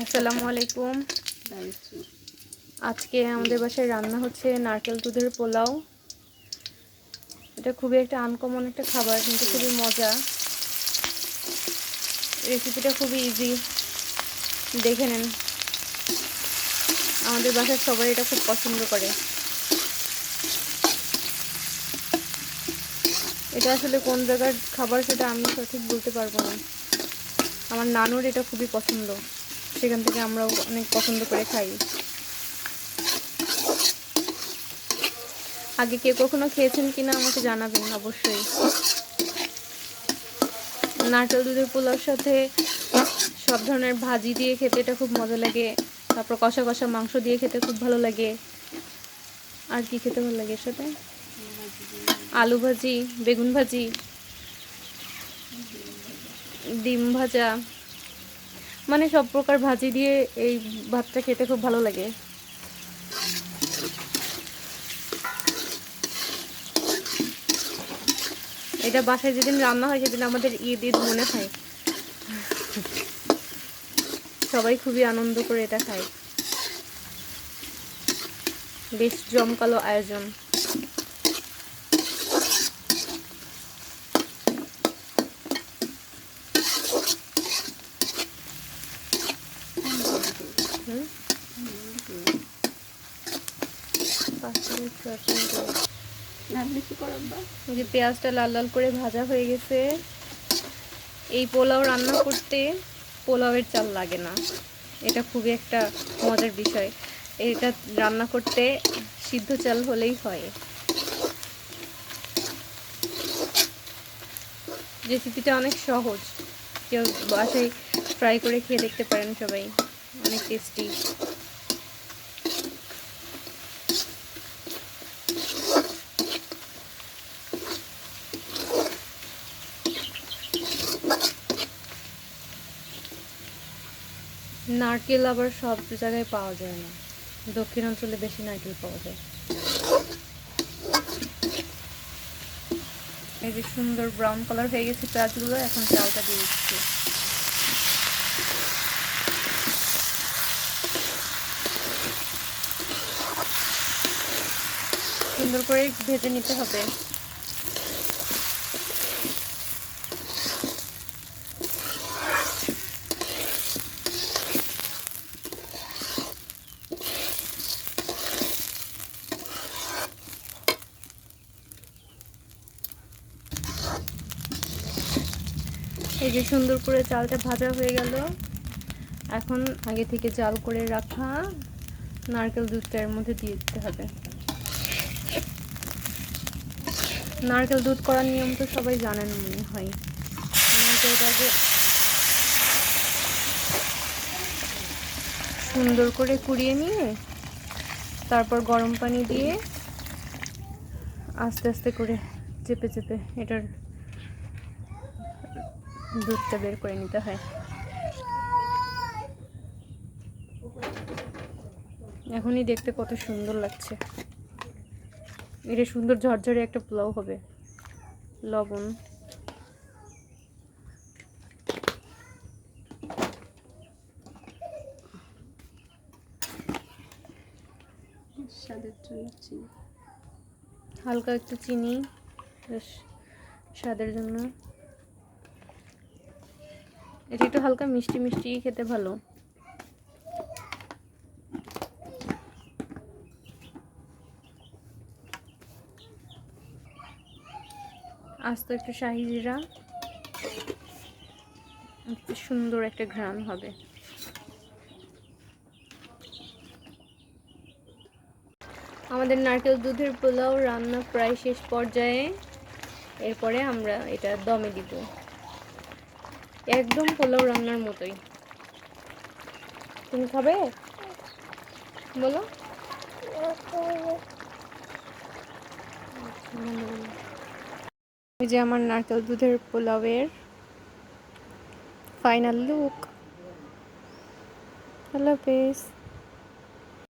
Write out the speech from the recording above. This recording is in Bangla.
আসসালামু আলাইকুম। আজকে আমাদের বাসায় রান্না হচ্ছে নারকেল দুধের পোলাও। এটা খুবই একটা আনকমন একটা খাবার, কিন্তু খুবই মজা। রেসিপিটা খুবই ইজি, দেখে নেন। আমাদের বাসার সবাই এটা খুব পছন্দ করে। এটা আসলে কোন জায়গার খাবার সেটা আমি সঠিক বলতে পারবো না। আমার নানুর এটা খুবই পছন্দ, সেখান থেকে আমরাও অনেক পছন্দ করে খাই। আগে কে কখনো খেয়েছেন কিনা আমাকে জানাবেন অবশ্যই। নারকেল দুধের পোলাওর সাথে সব ধরনের ভাজি দিয়ে খেতে এটা খুব মজা লাগে। তারপর কষা কষা মাংস দিয়ে খেতে খুব ভালো লাগে। আর কি খেতে ভালো লাগে এর সাথে? আলু ভাজি, বেগুন ভাজি, ডিম ভাজা, মানে সব প্রকার ভাজি দিয়ে এই ভাতটা খেতে খুব ভালো লাগে। এটা বাসায় যেদিন রান্না হয় সেদিন আমাদের ঈদ ঈদ মনে হয়। সবাই খুবই আনন্দ করে এটা খায়। বেশ জমকালো আয়োজন। যে পেঁয়াজটা লাল লাল করে ভাজা হয়ে গেছে। এই পোলাও রান্না করতে পোলাওয়ের চাল লাগে না, এটা খুবই একটা মজার বিষয়। এটা রান্না করতে সিদ্ধ চাল হলেই হয়। রেসিপিটা অনেক সহজ, কেউ বাসায় ট্রাই করে খেয়ে দেখতে পারেন সবাই, অনেক টেস্টি। নারকেল আবার সব জায়গায় পাওয়া যায় না, দক্ষিণাঞ্চলে বেশি নারকেল পাওয়া যায়। এই যে সুন্দর ব্রাউন কালার হয়ে গেছে পেঁয়াজগুলো, এখন চালটা দিয়ে দিচ্ছি। সুন্দর করে ভেজে নিতে হবে। এই যে সুন্দর করে চালটা ভাজা হয়ে গেল। এখন আগে থেকে জাল করে রাখা নারকেল দুধটা এর মধ্যে দিয়ে দিতে হবে। নারকেল দুধ করার নিয়ম তো সবাই জানেন মনে হয়। নারকেলটাকে সুন্দর করে কুড়িয়ে নিয়ে তারপর গরম পানি দিয়ে আস্তে আস্তে করে চেপে চেপে এটার দুধটা বের করে নিতে হয়। এখনই দেখতে কত সুন্দর লাগছে। এটা সুন্দর ঝরঝরে একটা পোলাও হবে। লবণ, স্বাদের জন্য চিনি, হালকা একটু চিনি স্বাদের জন্য। এটা একটু হালকা মিষ্টি মিষ্টি খেতে ভালো। আস্ত একটু শাহি জিরা, একটু সুন্দর একটা ঘ্রাণ হবে। আমাদের নারকেল দুধের পোলাও রান্না প্রায় শেষ পর্যায়ে। এরপরে আমরা এটা দমে দিব, একদম পোলাও রান্নার মতোই। তুমি খাবে? বলো। এই যে আমার নারকেল দুধের পোলাওয়ের ফাইনাল লুক। আল্লাহ হাফেজ।